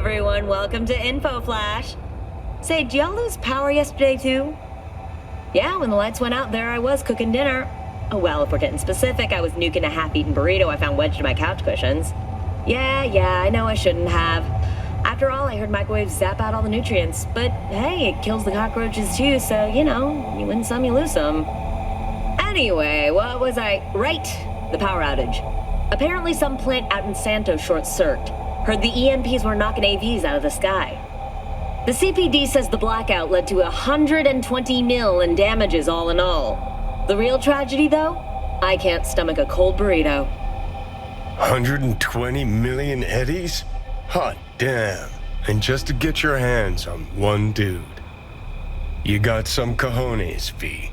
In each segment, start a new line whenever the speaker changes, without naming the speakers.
everyone, welcome to Info Flash. Say, did y'all lose power yesterday too? Yeah, when the lights went out, there I was cooking dinner. Oh well, if we're getting specific, I was nuking a half-eaten burrito I found wedged in my couch cushions. Yeah, I know I shouldn't have. After all, I heard microwaves zap out all the nutrients. But hey, it kills the cockroaches too, so, you know, you win some, you lose some. Anyway, what was I... Right, the power outage. Apparently some plant out in Santos short-circuited. Heard the EMPs were knocking AVs out of the sky. The CPD says the blackout led to 120 mil in damages all in all. The real tragedy, though? I can't stomach a cold burrito.
120 million eddies? Hot damn. And just to get your hands on one dude. You got some cojones, V.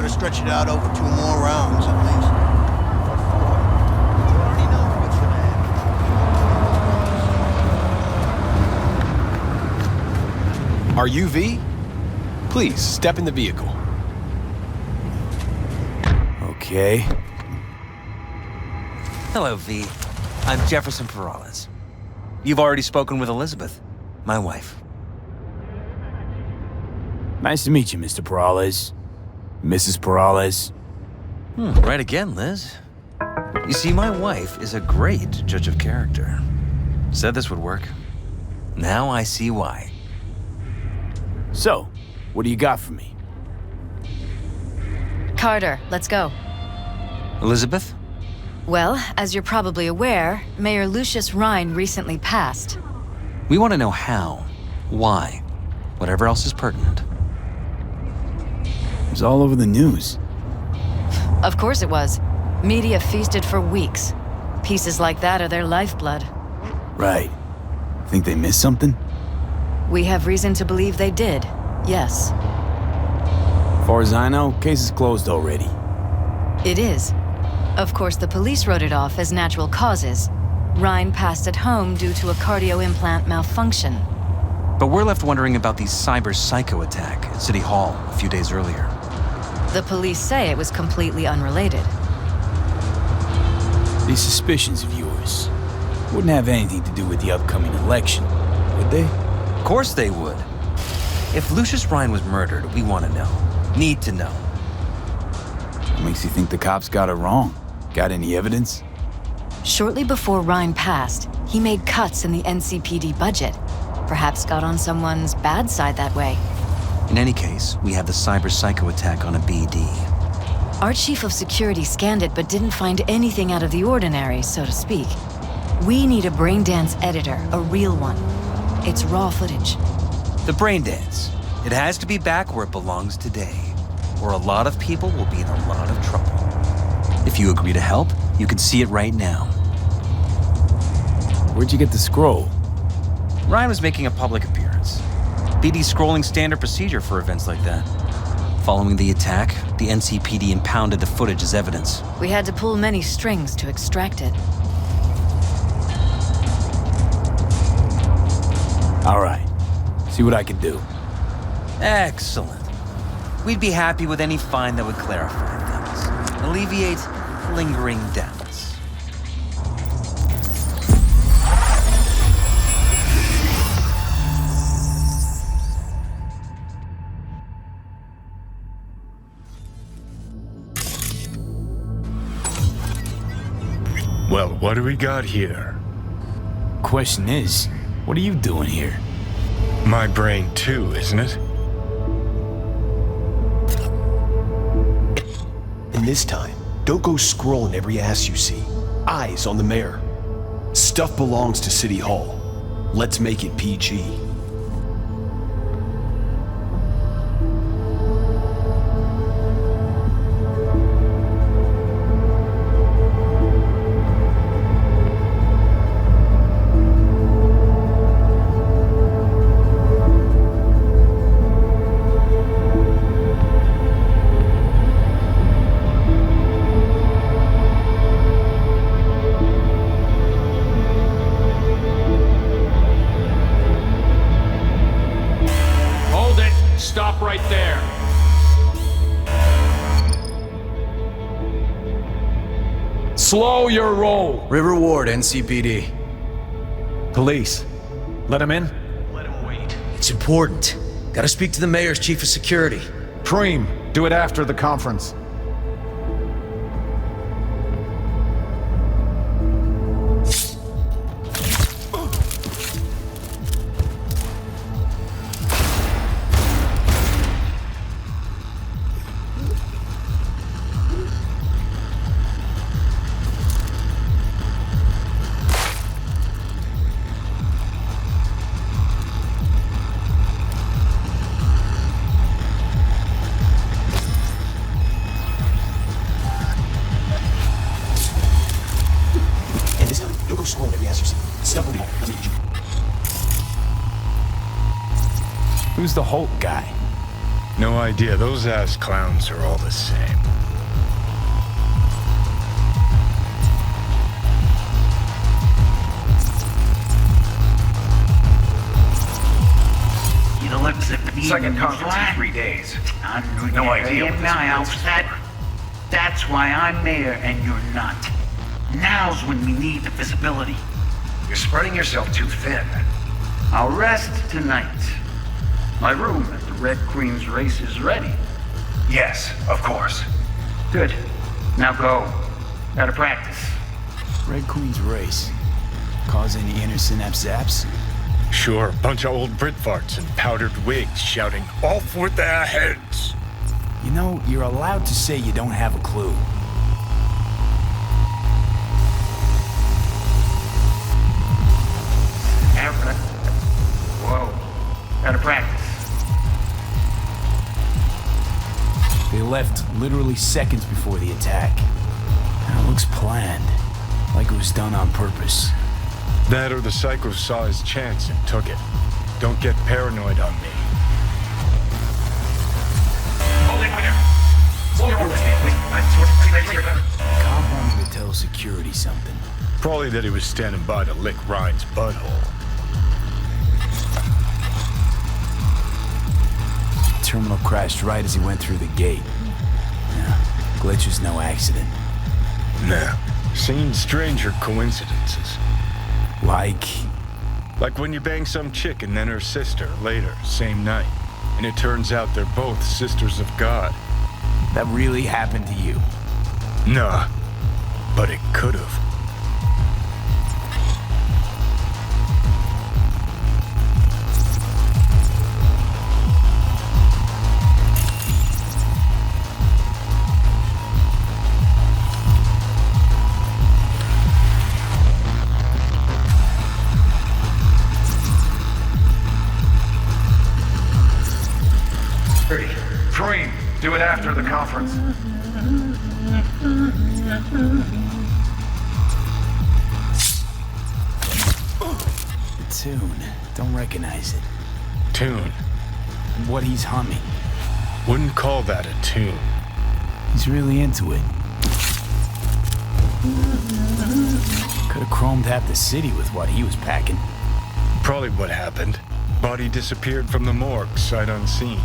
Stretch it out over 2 more rounds at least. Or 4. You already know what's gonna happen.
Are you V? Please, step in the vehicle.
Okay.
Hello, V. I'm Jefferson Perales. You've already spoken with Elizabeth, my wife.
Nice to meet you, Mr. Perales. Mrs. Perales.
Right again, Liz. You see, my wife is a great judge of character. Said this would work. Now I see why.
So, what do you got for me?
Carter, let's go.
Elizabeth?
Well, as you're probably aware, Mayor Lucius Rhine recently passed.
We want to know how, why, whatever else is pertinent.
It was all over the news.
Of course it was. Media feasted for weeks. Pieces like that are their lifeblood.
Right. Think they missed something?
We have reason to believe they did, yes.
As far as I know, case is closed already.
It is. Of course, the police wrote it off as natural causes. Rhine passed at home due to a cardio implant malfunction.
But we're left wondering about the cyber psycho attack at City Hall a few days earlier.
The police say it was completely unrelated.
These suspicions of yours wouldn't have anything to do with the upcoming election, would they?
Of course they would. If Lucius Rhine was murdered, we want to know. Need to know.
What makes you think the cops got it wrong? Got any evidence?
Shortly before Rhine passed, he made cuts in the NCPD budget. Perhaps got on someone's bad side that way.
In any case, we have the cyber psycho attack on a BD.
Our chief of security scanned it but didn't find anything out of the ordinary, so to speak. We need a braindance editor, a real one. It's raw footage.
The braindance. It has to be back where it belongs today, or a lot of people will be in a lot of trouble. If you agree to help, you can see it right now.
Where'd you get the scroll?
Ryan was making a public appearance. BD's scrolling standard procedure for events like that. Following the attack, the NCPD impounded the footage as evidence.
We had to pull many strings to extract it.
All right. See what I can do.
Excellent. We'd be happy with any find that would clarify things, alleviate lingering doubts.
Well, what do we got here?
Question is, what are you doing here?
My brain too, isn't it?
And this time, don't go scrolling every ass you see. Eyes on the mayor. Stuff belongs to City Hall. Let's make it PG.
stop right there. Slow your roll.
River Ward, NCPD.
Police. Let him in?
It's important. Gotta speak to the mayor's chief of security.
Preem, do it after the conference.
Who's the Holt guy?
No idea. Those ass clowns are all the same.
Second conference in 3 days. No idea what this is.
That's why I'm mayor and you're not. Now's when we need the visibility.
You're spreading yourself too thin.
I'll rest tonight. My room at the Red Queen's race is ready.
Yes, of course.
Good. Now go. Gotta practice.
Red Queen's race. Cause any intercept zaps?
Sure, bunch of old Brit farts in powdered wigs shouting, "Off with their heads!"
You know, you're allowed to say you don't have a clue.
Whoa. Gotta practice.
They left literally seconds before the attack. Now it looks planned. Like it was done on purpose.
That or the psycho saw his chance and took it. Don't get paranoid on me.
Compound would tell security something.
Probably that he was standing by to lick Ryan's butthole.
Terminal crashed right as he went through the gate. Yeah, glitch was no accident.
Nah, seen stranger coincidences. Like when you bang some chick and then her sister later, same night. And it turns out they're both sisters of God.
That really happened to you?
Nah, but it could've.
Preem, do it after the conference.
The tune. Don't recognize it.
Tune.
What he's humming.
Wouldn't call that a tune.
He's really into it. Could have chromed half the city with what he was packing.
Probably what happened. Body disappeared from the morgue, sight unseen.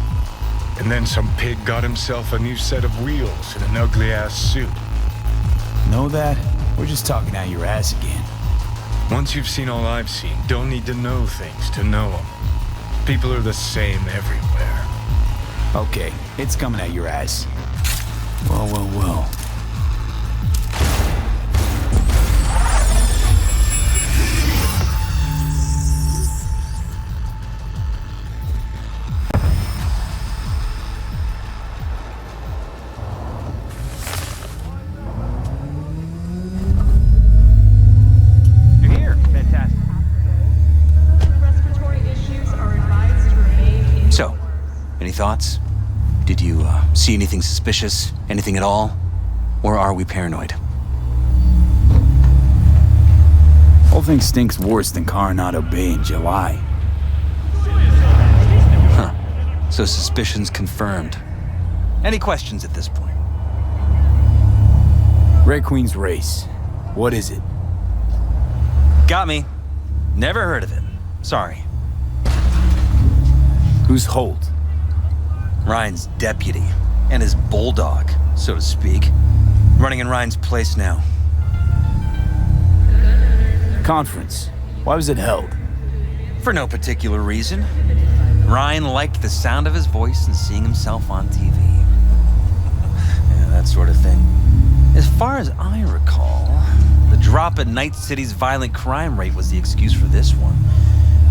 And then some pig got himself a new set of wheels and an ugly-ass suit.
Know that? We're just talking out your ass again.
Once you've seen all I've seen, don't need to know things to know them. People are the same everywhere.
Okay, it's coming out your ass. Well.
Any thoughts? Did you see anything suspicious? Anything at all? Or are we paranoid?
Whole thing stinks worse than Coronado Bay in July.
Huh. So suspicions confirmed. Any questions at this point?
Red Queen's race. What is it?
Got me. Never heard of it. Sorry.
Who's Holt?
Ryan's deputy, and his bulldog, so to speak. Running in Ryan's place now.
Conference. Why was it held?
For no particular reason. Ryan liked the sound of his voice and seeing himself on TV. Yeah, that sort of thing. As far as I recall, the drop in Night City's violent crime rate was the excuse for this one.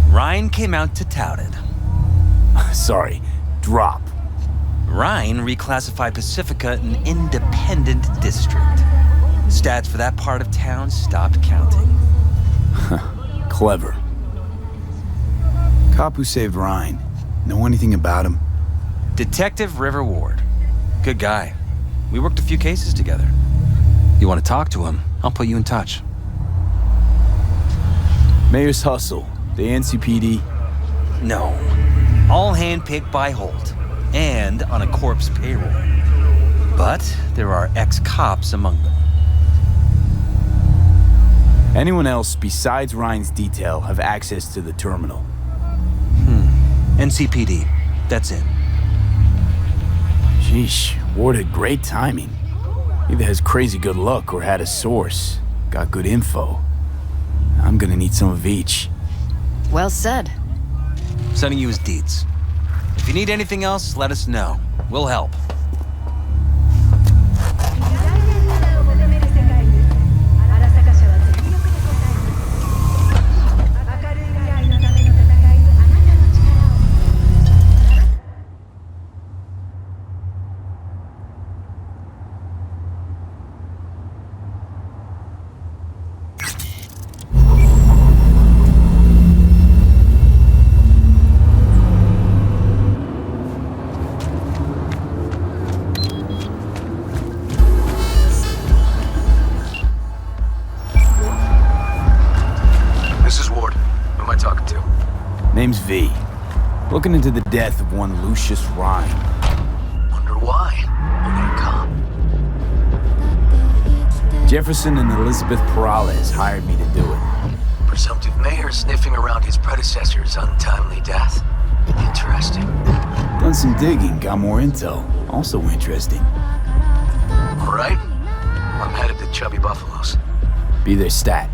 Ryan came out to tout it.
Sorry, drop.
Ryan reclassified Pacifica an independent district. Stats for that part of town stopped counting.
Clever. Cop who saved Ryan. Know anything about him?
Detective River Ward. Good guy. We worked a few cases together. You want to talk to him, I'll put you in touch.
Mayor's Hustle. The NCPD?
No. All handpicked by Holt. And on a corpse payroll. But there are ex-cops among them.
Anyone else besides Ryan's detail have access to the terminal?
NCPD. That's it.
Sheesh, Ward had great timing. Either has crazy good luck or had a source. Got good info. I'm gonna need some of each.
Well said.
Sending you his deeds. If you need anything else, let us know. We'll help.
Name's V. Looking into the death of one Lucius Ryan.
Wonder why? We're gonna come.
Jefferson and Elizabeth Perales hired me to do it.
Presumptive mayor sniffing around his predecessor's untimely death. Interesting.
Done some digging, got more intel. Also interesting.
All right. I'm headed to Chubby Buffalo's.
Be their stat.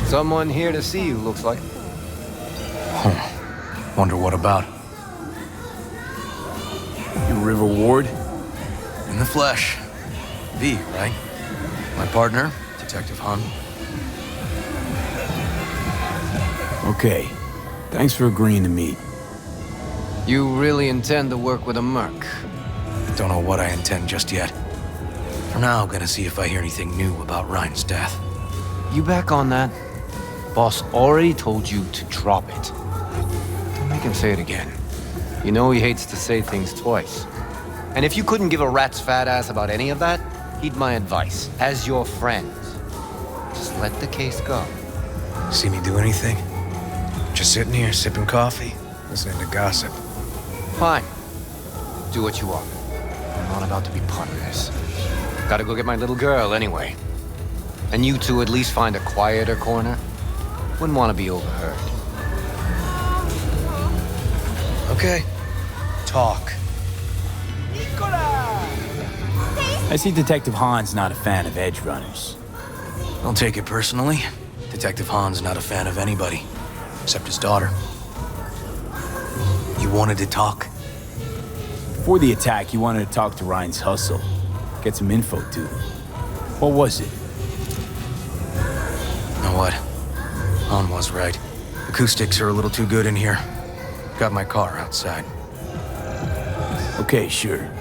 Someone here to see you, looks like.
Wonder what about?
You River Ward?
In the flesh. V, right? My partner, Detective Hunt.
Okay. Thanks for agreeing to meet.
You really intend to work with a merc?
Don't know what I intend just yet. For now, I'm gonna see if I hear anything new about Ryan's death.
You back on that? Boss already told you to drop it. Don't make him say it again. You know he hates to say things twice. And if you couldn't give a rat's fat ass about any of that, heed my advice. As your friend, just let the case go.
See me do anything? Just sitting here, sipping coffee, listening to gossip.
Fine. Do what you want. I'm not about to be part of this. Gotta go get my little girl anyway. And you two at least find a quieter corner. Wouldn't want to be overheard.
Okay. Talk.
I see Detective Hahn's not a fan of edge runners.
Don't take it personally. Detective Hahn's not a fan of anybody, except his daughter. You wanted to talk?
Before the attack, you wanted to talk to Ryan's Hustle. Get some info, too. What was it?
Know what? Hahn was right. Acoustics are a little too good in here. Got my car outside.
Okay, sure.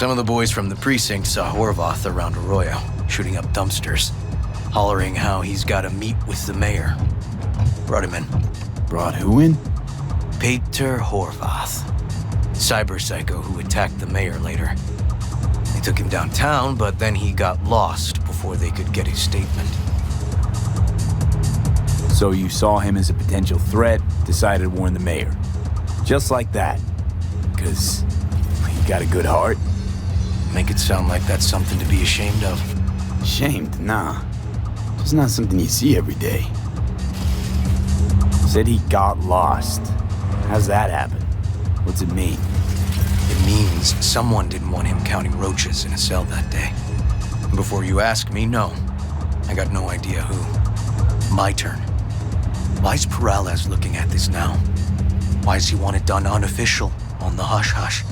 Some of the boys from the precinct saw Horvath around Arroyo, shooting up dumpsters, hollering how he's got to meet with the mayor. Brought him in.
Brought who in?
Peter Horvath. Cyber psycho who attacked the mayor later. They took him downtown, but then he got lost before they could get his statement.
So you saw him as a potential threat, decided to warn the mayor. Just like that. Because he got a good heart.
Make it sound like that's something to be ashamed of.
Ashamed? Nah. Just not something you see every day. Said he got lost. How's that happen? What's it mean?
It means someone didn't want him counting roaches in a cell that day. Before you ask me, no. I got no idea who. My turn. Why's Peralez looking at this now? Why does he want it done unofficial, on the hush-hush?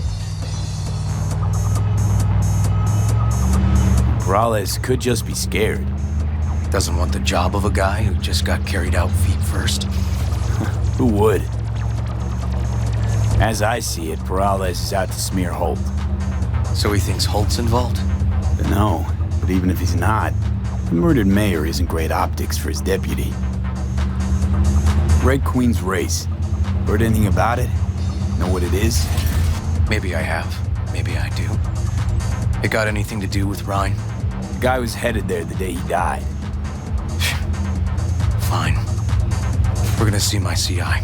Peralez could just be scared.
Doesn't want the job of a guy who just got carried out feet first.
Who would? As I see it, Peralez is out to smear Holt.
So he thinks Holt's involved?
No, but even if he's not, the murdered mayor isn't great optics for his deputy. Red Queen's race. Heard anything about it? Know what it is?
Maybe I have. Maybe I do. It got anything to do with Ryan?
The guy was headed there the day he died.
Fine. We're gonna see my CI.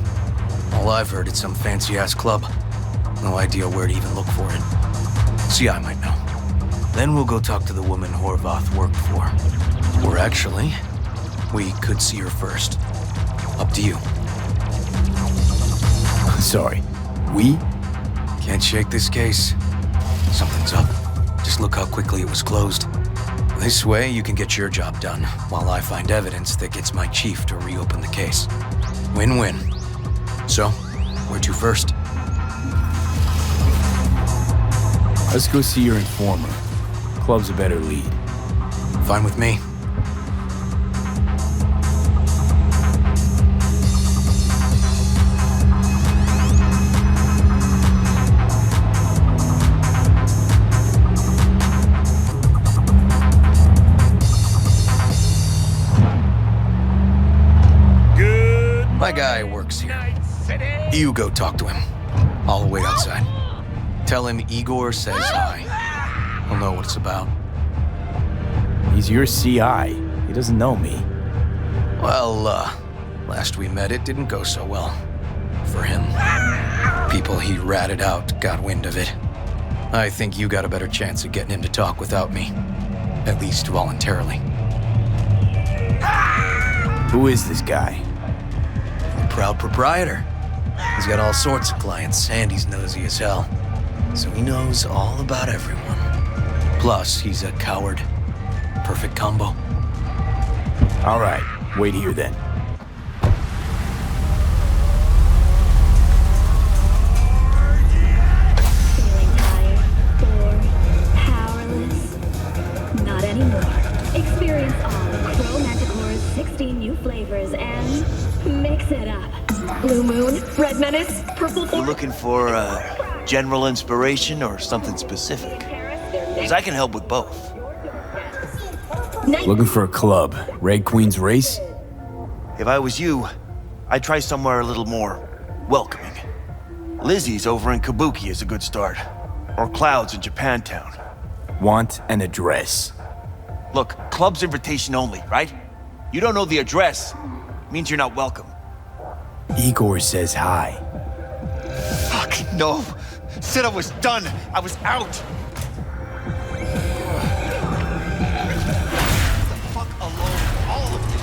All I've heard, it's some fancy-ass club. No idea where to even look for it. CI might know. Then we'll go talk to the woman Horvath worked for. Or actually, we could see her first. Up to you.
Sorry. We?
Can't shake this case. Something's up. Just look how quickly it was closed. This way, you can get your job done, while I find evidence that gets my chief to reopen the case. Win-win. So, where to first?
Let's go see your informer. Club's a better lead.
Fine with me. My guy works here. You go talk to him. I'll wait outside. Tell him Igor says hi. He'll know what it's about.
He's your CI. He doesn't know me.
Well, last we met, it didn't go so well. For him. People he ratted out got wind of it. I think you got a better chance of getting him to talk without me. At least voluntarily.
Who is this guy?
Proud proprietor. He's got all sorts of clients, and he's nosy as hell. So he knows all about everyone. Plus, he's a coward. Perfect combo.
All right, wait here then.
Feeling tired, bored, powerless? Not anymore. Experience all of Crow Manticore's 16 new flavors and mix it up. Blue Moon, Red Menace, Purple
You
Force.
looking for general inspiration or something specific? Because I can help with both.
Looking for a club. Red Queen's race?
If I was you, I'd try somewhere a little more welcoming. Lizzie's over in Kabuki is a good start. Or Clouds in Japantown.
Want an address.
Look, club's invitation only, right? You don't know the address. Means you're not welcome.
Igor says hi.
Fuck, no. Said I was done. I was out. Fuck alone, all of you.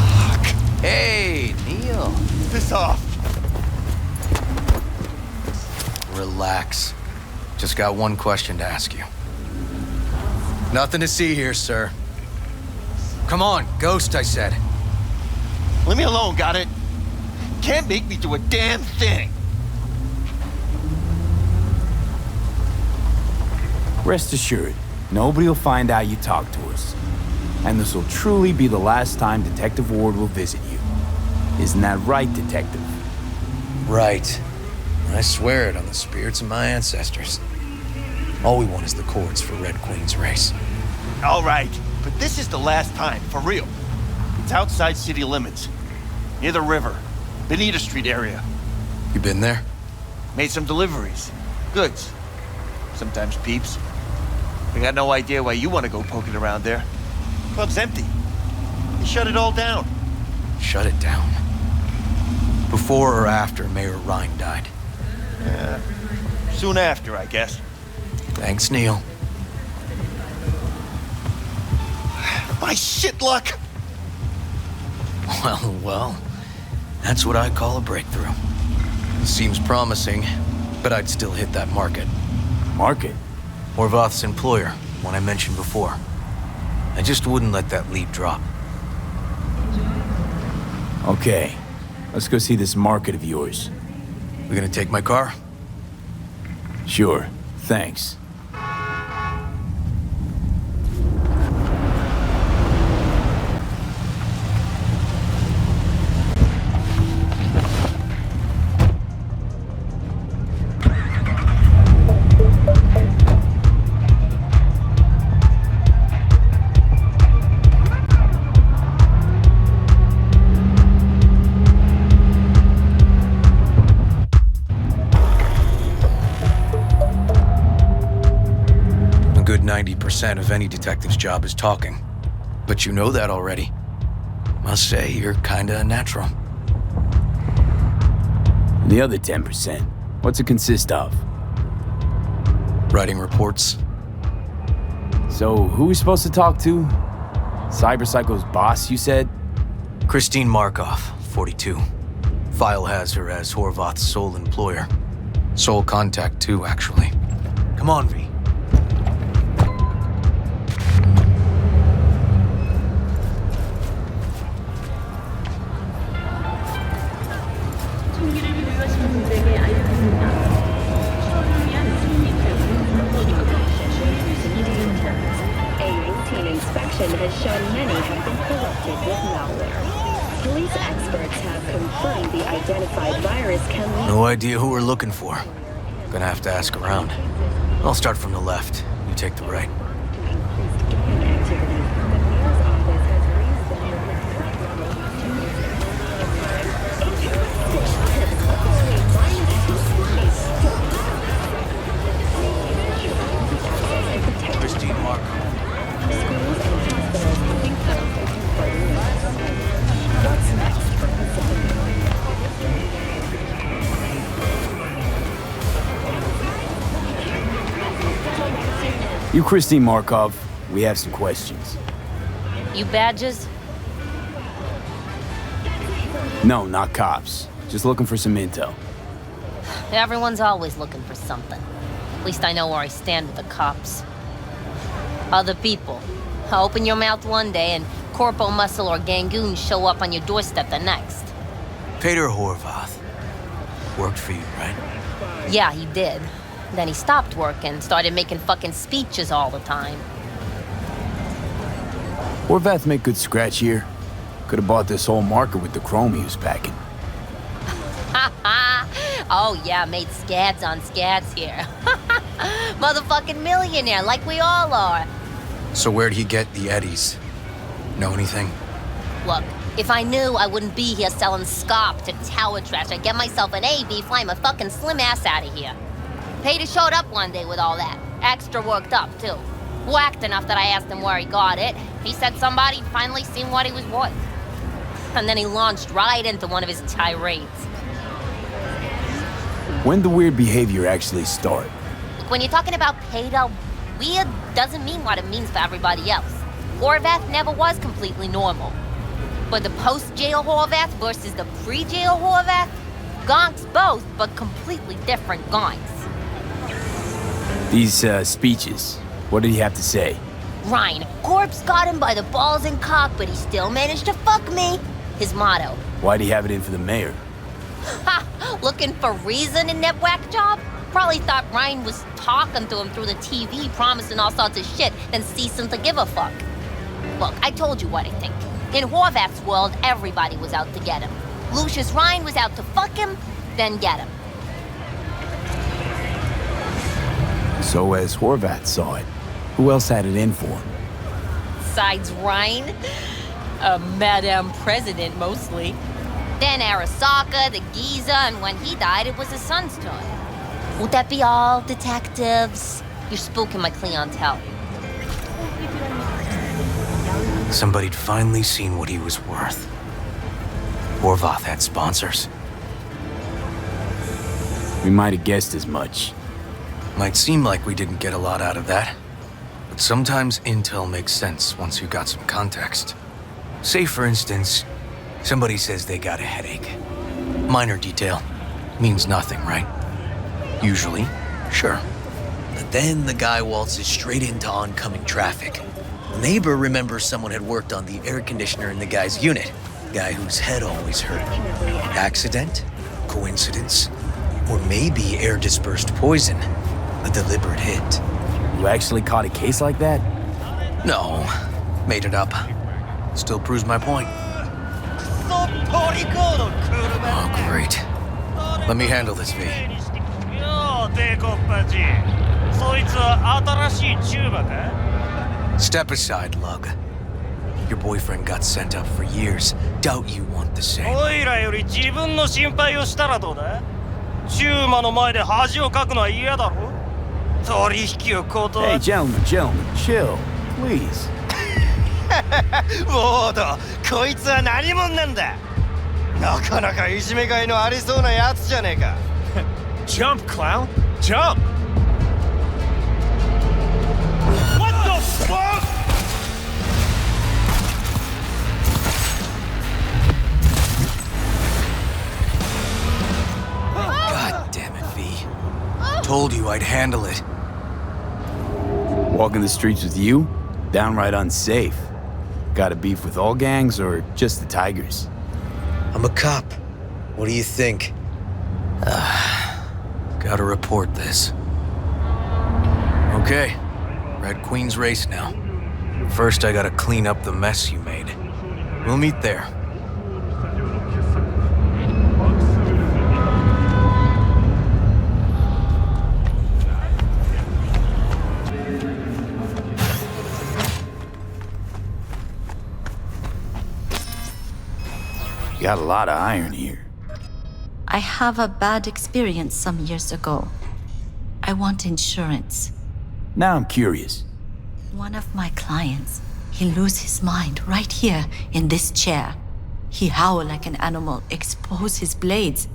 Fuck.
Hey, Neil.
Piss off.
Relax. Just got one question to ask you. Nothing to see here, sir. Come on, Ghost, I said.
Leave me alone, got it? Can't make me do a damn thing.
Rest assured, nobody will find out you talked to us. And this will truly be the last time Detective Ward will visit you. Isn't that right, Detective?
Right. I swear it on the spirits of my ancestors. All we want is the cords for Red Queen's race.
All right, but this is the last time, for real. It's outside city limits, near the river, Benita Street area.
You been there?
Made some deliveries, goods, sometimes peeps. We got no idea why you want to go poking around there. Club's empty. They shut it all down.
Shut it down. Before or after Mayor Rhine died?
Soon after, I guess.
Thanks, Neil.
My shit luck!
Well, that's what I call a breakthrough. Seems promising, but I'd still hit that market.
Market?
Horvath's employer, one I mentioned before. I just wouldn't let that lead drop.
Okay, let's go see this market of yours.
We gonna take my car?
Sure, thanks.
A good 90% of any detective's job is talking. But you know that already. Must say, you're kinda natural.
And the other 10%, what's it consist of?
Writing reports.
So, who are we supposed to talk to? Cyberpsycho's boss, you said?
Christine Markov, 42. File has her as Horvath's sole employer. Sole contact, too, actually. Come on, V.
Has shown many have been corrupted with malware. Police experts have confirmed the identified virus can lead...
No idea who we're looking for. Gonna have to ask around. I'll start from the left. You take the right. Christine Markov.
You Christine Markov, we have some questions.
You badges?
No, not cops. Just looking for some intel.
Everyone's always looking for something. At least I know where I stand with the cops. Other people. Open your mouth one day and Corpo Muscle or Gangoon show up on your doorstep the next.
Peter Horvath. Worked for you, right?
Yeah, he did. Then he stopped work and started making fucking speeches all the time.
Horvath make good scratch here. Could have bought this whole market with the chrome he was packing.
Oh yeah, made scads on scads here. Motherfucking millionaire, like we all are.
So where'd he get the eddies? Know anything?
Look, if I knew, I wouldn't be here selling scop to tower trash. I'd get myself an AB, fly my fucking slim ass out of here. Peter showed up one day with all that. Extra worked up, too. Whacked enough that I asked him where he got it. He said somebody finally seen what he was worth. And then he launched right into one of his tirades.
When did the weird behavior actually start?
Look, when you're talking about Peter, weird doesn't mean what it means for everybody else. Horvath never was completely normal. But the post-jail Horvath versus the pre-jail Horvath? Gonks both, but completely different gonks.
These, speeches, what did he have to say?
Rhine, Corpse got him by the balls and cock, but he still managed to fuck me. His motto.
Why'd he have it in for the mayor?
Ha! Looking for reason in that whack job? Probably thought Rhine was talking to him through the TV, promising all sorts of shit, then ceasing to give a fuck. Look, I told you what I think. In Horvath's world, everybody was out to get him. Lucius Rhine was out to fuck him, then get him.
So as Horvath saw it, who else had it in for him?
Besides Ryan? A Madame President, mostly. Then Arasaka, the Giza, and when he died, it was his son's toy. Would that be all, detectives? You're spooking my clientele.
Somebody'd finally seen what he was worth. Horvath had sponsors.
We might have guessed as much.
Might seem like we didn't get a lot out of that, but sometimes intel makes sense once you got some context. Say, for instance, somebody says they got a headache. Minor detail. Means nothing, right? Usually, sure. But then the guy waltzes straight into oncoming traffic. The neighbor remembers someone had worked on the air conditioner in the guy's unit. Guy whose head always hurt. Accident? Coincidence? Or maybe air-dispersed poison. A deliberate hit.
You actually caught a case like that?
No. Made it up. Still proves my point. Oh, great. Let me handle this, V. Step aside, Lug. Your boyfriend got sent up for years. Doubt you want the same.
Hey,
gentlemen, chill, please.
ウォード、こいつは何者なんだ。なかなかいじめがいのありそうなやつじゃねえか。
Jump, clown! Jump! What the fuck?!
God damn it, V. Told you I'd handle it.
Walking the streets with you? Downright unsafe. Got a beef with all gangs or just the Tigers?
I'm a cop. What do you think? Gotta report this. Okay, Red Queen's race now. First, I gotta clean up the mess you made. We'll meet there.
You got a lot of iron here.
I have a bad experience some years ago. I want insurance.
Now I'm curious.
One of my clients, he lose his mind right here in this chair. He howl like an animal, expose his blades.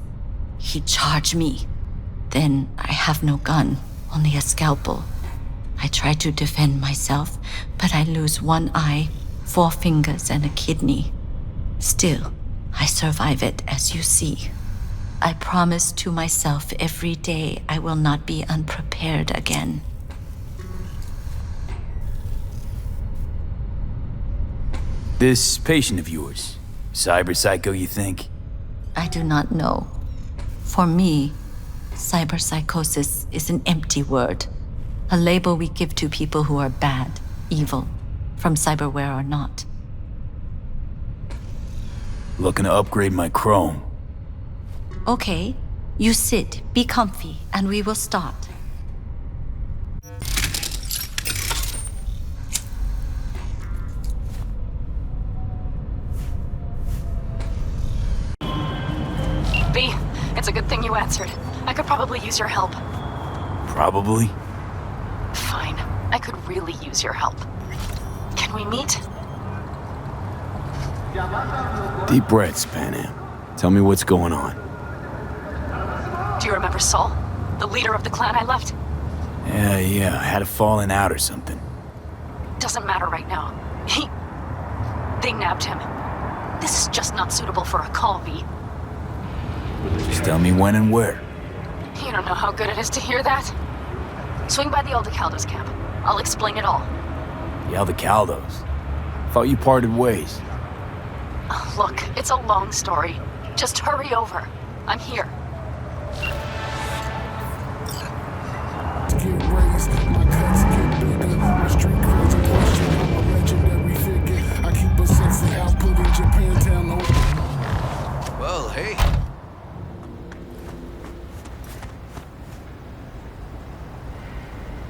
He charge me. Then I have no gun, only a scalpel. I try to defend myself, but I lose one eye, 4 fingers, and a kidney. Still, I survive it, as you see. I promise to myself every day I will not be unprepared again.
This patient of yours, cyberpsycho, you think?
I do not know. For me, cyberpsychosis is an empty word. A label we give to people who are bad, evil, from cyberware or not.
Looking to upgrade my chrome.
Okay, you sit, be comfy, and we will start.
B, it's a good thing you answered. I could probably use your help.
Probably?
Fine, I could really use your help. Can we meet?
Deep breaths, Panam. Tell me what's going on.
Do you remember Saul? The leader of the clan I left?
Yeah, I had a falling out or something.
Doesn't matter right now. They nabbed him. This is just not suitable for a call, V.
Just tell me when and where.
You don't know how good it is to hear that. Swing by the Aldecaldos camp. I'll explain it all.
The Aldecaldos? Thought you parted ways.
Look, it's a long story. Just hurry over. I'm here.
Get raised, my cuts get bigger. My street cred's a question. I'm a legendary figure. I keep a sexy output in Japantown.
Well, hey.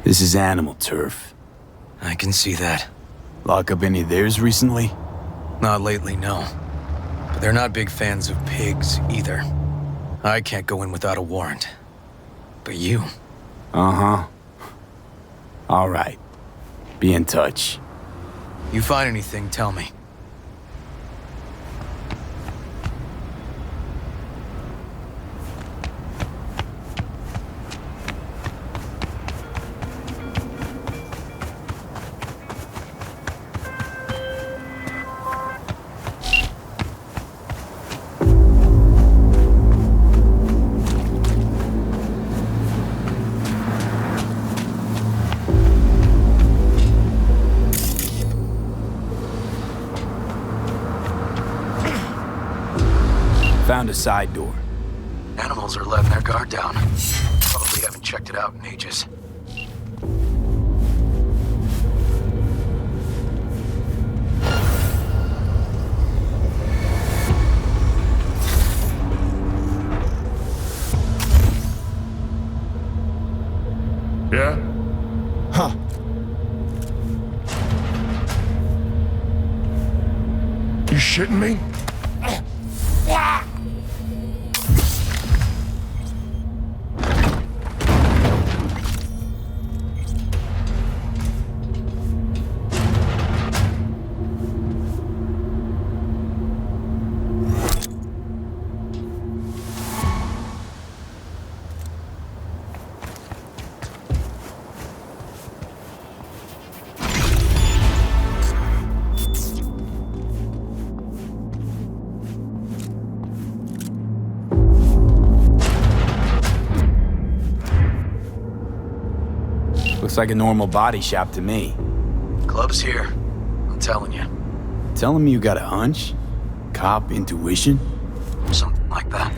This is animal turf.
I can see that.
Lock up any of theirs recently?
Not lately, no. But they're not big fans of pigs, either. I can't go in without a warrant. But you...
Uh-huh. All right. Be in touch.
You find anything, tell me.
Found a side door.
Animals are letting their guard down. Probably haven't checked it out in ages.
Yeah?
Huh.
You shitting me?
Looks like a normal body shop to me.
Club's here. I'm telling you.
Telling me you got a hunch? Cop intuition?
Something like that.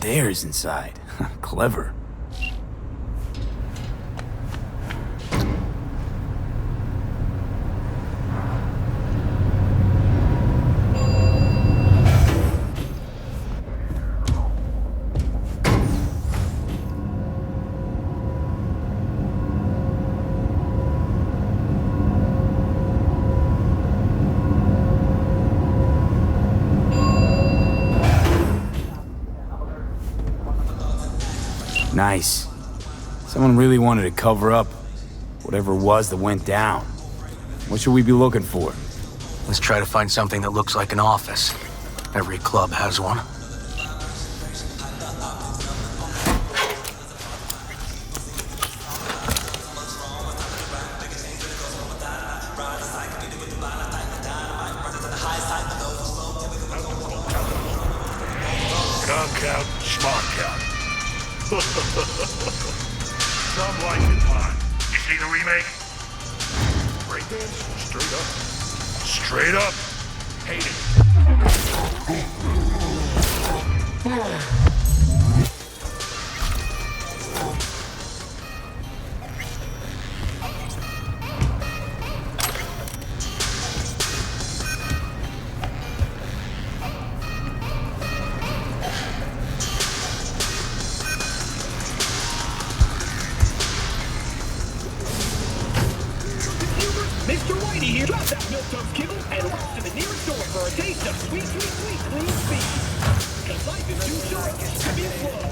stairs inside. Clever. Nice. Someone really wanted to cover up whatever it was that went down. What should we be looking for?
Let's try to find something that looks like an office. Every club has one.
Conk out, schmuck out. Some like it hot. You see the remake? Breakdance? Straight up. Hate it.
Mr. Whitey here. Drop that milk-toast kibble and rush to the nearest store for a taste of sweet, sweet, sweet clean speed. Because life is too short to be slow.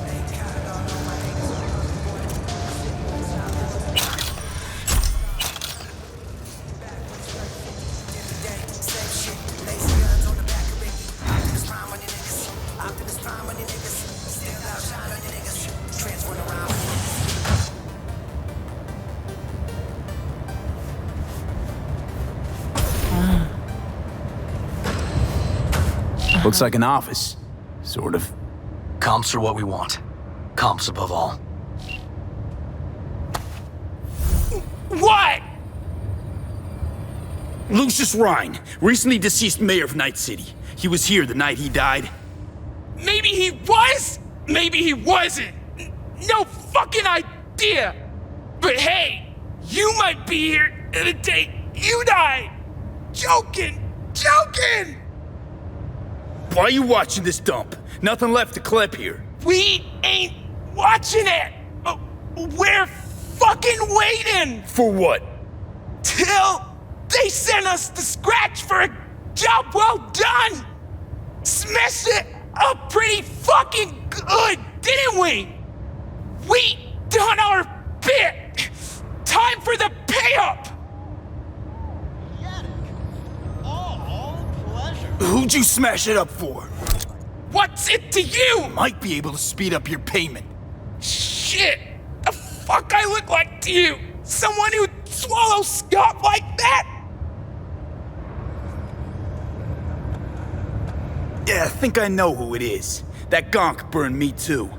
Looks like an office. Sort of.
Comps are what we want. Comps above all.
What? Lucius Rhine, recently deceased mayor of Night City. He was here the night he died. Maybe he was, maybe he wasn't. No fucking idea. But hey, you might be here the day you died. Joking. Why are you watching this dump? Nothing left to clip here. We ain't watching it. We're fucking waiting. For what? Till they send us the scratch for a job well done. Smashed it up pretty fucking good, didn't we? We done our bit. Time for the pay-up. Who'd you smash it up for? What's it to you? Might be able to speed up your payment. Shit! The fuck I look like to you? Someone who'd swallow scot like that? Yeah, I think I know who it is. That gonk burned me too.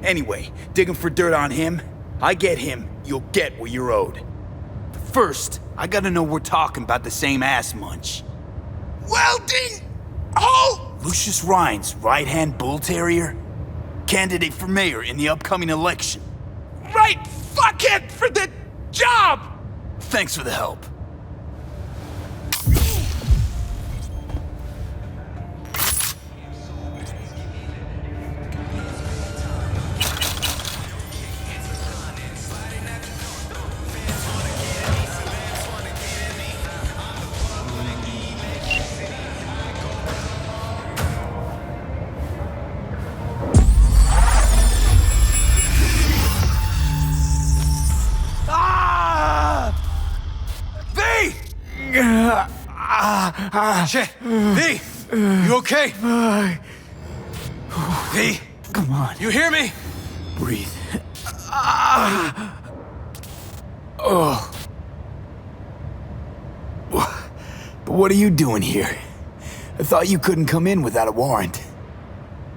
Anyway, digging for dirt on him. I get him, you'll get what you're owed. But first, I gotta know we're talking about the same ass munch. Welding! Oh! Lucius Rhine's right-hand bull terrier? Candidate for mayor in the upcoming election. Right fuckhead for the job! Thanks for the help.
Shit! V! You okay? V!
Come on.
You hear me?
Breathe.
Oh. But what are you doing here? I thought you couldn't come in without a warrant.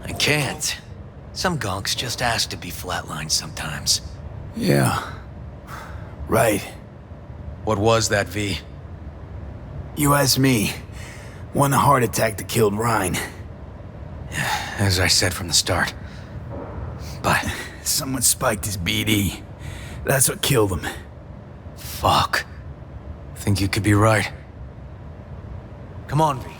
I can't. Some gonks just ask to be flatlined sometimes.
Yeah. Right.
What was that, V?
You asked me. One heart attack that killed Rhine.
As I said from the start, But...
Someone spiked his BD. That's what killed him.
Fuck. Think you could be right. Come on, V.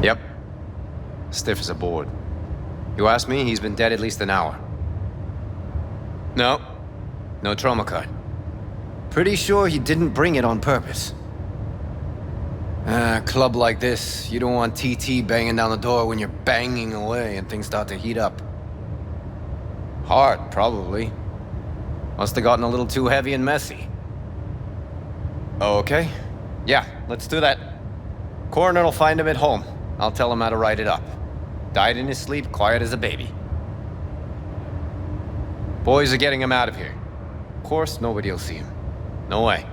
Yep. Stiff as a board. You ask me, he's been dead at least an hour. No. No trauma card. Pretty sure he didn't bring it on purpose. A club like this, you don't want TT banging down the door when you're banging away and things start to heat up. Hard, probably. Must have gotten a little too heavy and messy. Okay. Yeah, let's do that. Coroner will find him at home. I'll tell him how to write it up. Died in his sleep, quiet as a baby. Boys are getting him out of here. Of course, nobody will see him. No way.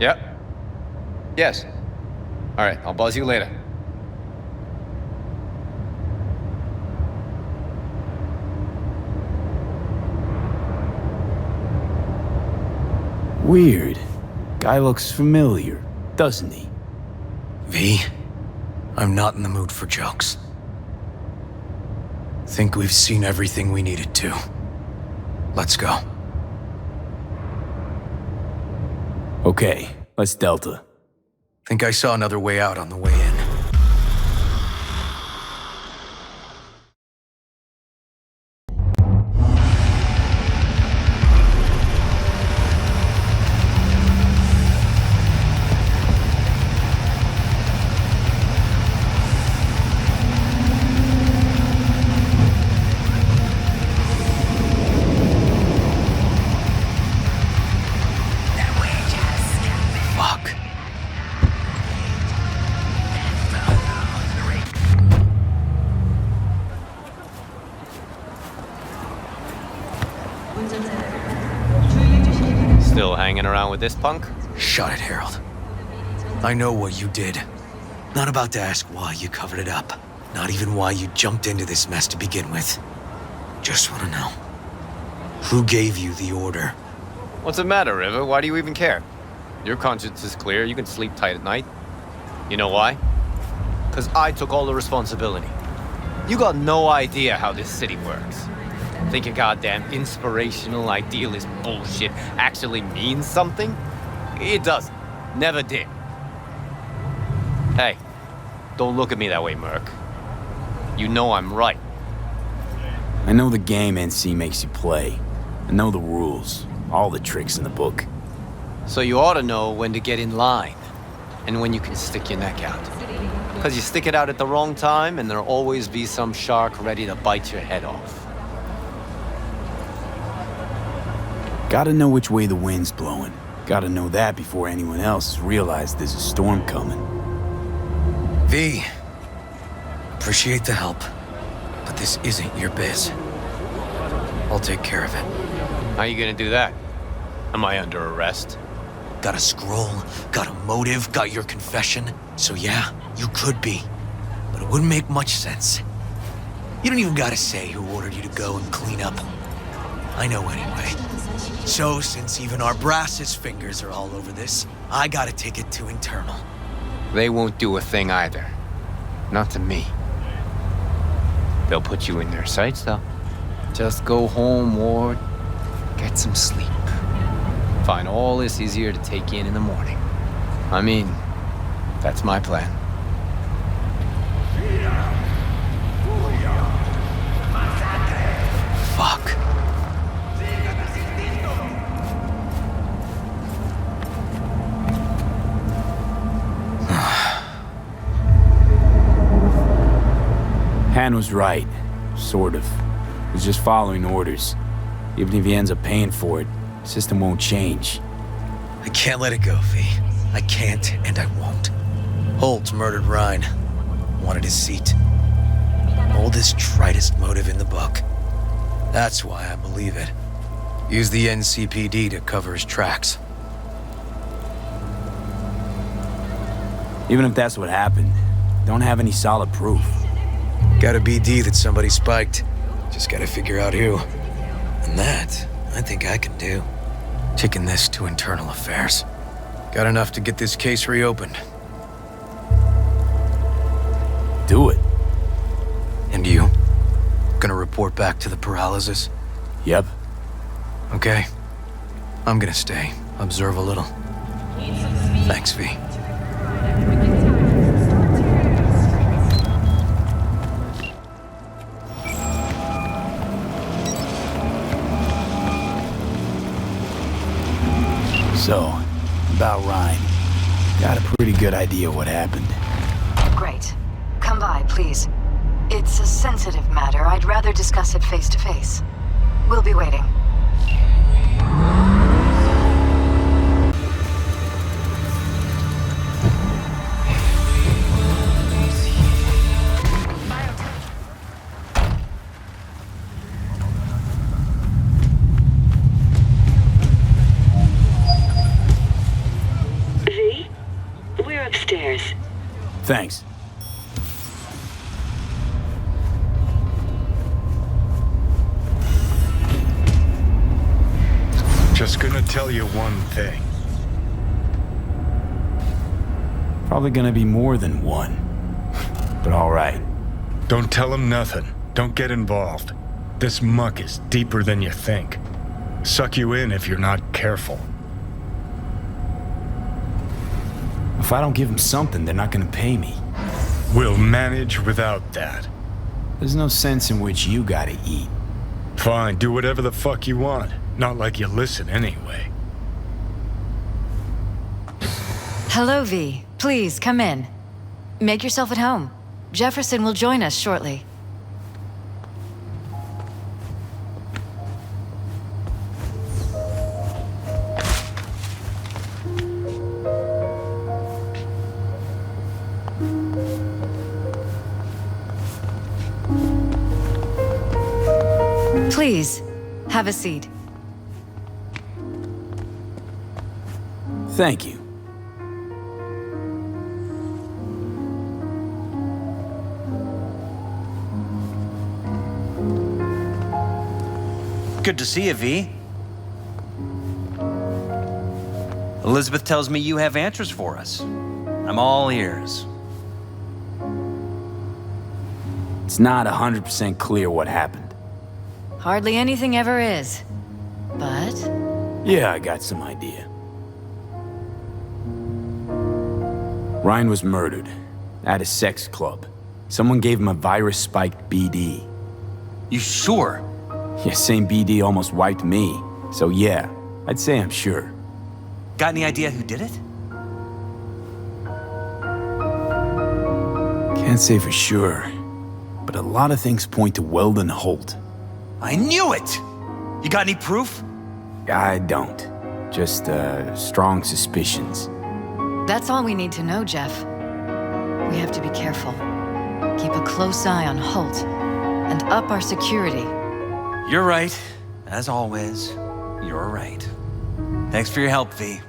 Yep. Yes. All right, I'll buzz you later.
Weird. Guy looks familiar, doesn't he?
V, I'm not in the mood for jokes. Think we've seen everything we needed to. Let's go.
Okay, let's Delta.
Think I saw another way out on the way in.
Still hanging around with this punk?
Shut it, Harold. I know what you did. Not about to ask why you covered it up. Not even why you jumped into this mess to begin with. Just want to know. Who gave you the order?
What's the matter, River? Why do you even care? Your conscience is clear. You can sleep tight at night. You know why? Because I took all the responsibility. You got no idea how this city works. Think your goddamn inspirational, idealist bullshit actually means something? It doesn't. Never did. Hey, don't look at me that way, Merc. You know I'm right.
I know the game NC makes you play. I know the rules, all the tricks in the book.
So you ought to know when to get in line, and when you can stick your neck out. Because you stick it out at the wrong time, and there'll always be some shark ready to bite your head off.
Gotta know which way the wind's blowing. Gotta know that before anyone else has realized there's a storm coming.
V, appreciate the help, but this isn't your biz. I'll take care of it.
How you gonna do that? Am I under arrest?
Got a scroll, got a motive, got your confession. So yeah, you could be, but it wouldn't make much sense. You don't even gotta say who ordered you to go and clean up. I know anyway. So, since even our brass's fingers are all over this, I gotta take it to internal.
They won't do a thing either. Not to me. They'll put you in their sights, though. Just go home, Ward. Get some sleep. Find all this easier to take in the morning. I mean, that's my plan.
Fuck.
Pan was right. Sort of. He's just following orders. Even if he ends up paying for it, the system won't change.
I can't let it go, V. I can't, and I won't. Holt murdered Ryan. Wanted his seat. Oldest, tritest motive in the book. That's why I believe it. Use the NCPD to cover his tracks.
Even if that's what happened, don't have any solid proof.
Got a BD that somebody spiked. Just gotta figure out who. And that, I think I can do. Kicking this to internal affairs. Got enough to get this case reopened.
Do it.
And you? Gonna report back to the paralysis?
Yep.
Okay. I'm gonna stay. Observe a little. Thanks, V.
So, about Ryan. Got a pretty good idea what happened.
Great. Come by, please. It's a sensitive matter. I'd rather discuss it face to face. We'll be waiting.
V? We're upstairs.
Thanks.
Just gonna tell you one thing.
Probably gonna be more than one. But all right.
Don't tell him nothing. Don't get involved. This muck is deeper than you think. Suck you in if you're not careful.
If I don't give them something, they're not gonna pay me.
We'll manage without that.
There's no sense in which you gotta eat.
Fine, do whatever the fuck you want. Not like you listen anyway.
Hello, V. Please, come in. Make yourself at home. Jefferson will join us shortly. Please, have a seat.
Thank you.
Good to see you, V. Elizabeth tells me you have answers for us. I'm all ears.
It's not 100% clear what happened.
Hardly anything ever is. But...
Yeah, I got some idea. Ryan was murdered at a sex club. Someone gave him a virus-spiked BD.
You sure?
Yeah, same BD almost wiped me. So yeah, I'd say I'm sure.
Got any idea who did it?
Can't say for sure, but a lot of things point to Weldon Holt.
I knew it! You got any proof?
I don't. Just, strong suspicions.
that's all we need to know, Jeff. We have to be careful. Keep a close eye on Holt, and up our security.
You're right. As always, you're right. Thanks for your help, V.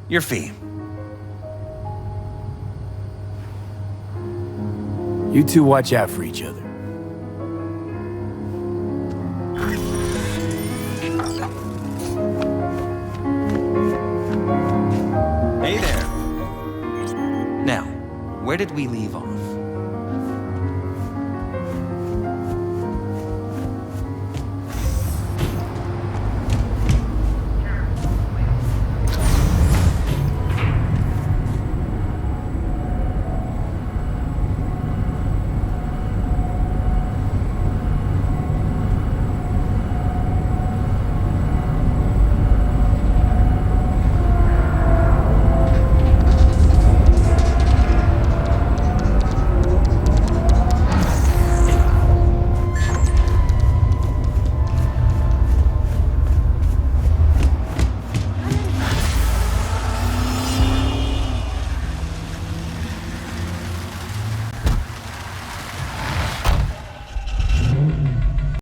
Your fee.
You two watch out for each other.
Hey there. Now, where did we leave off?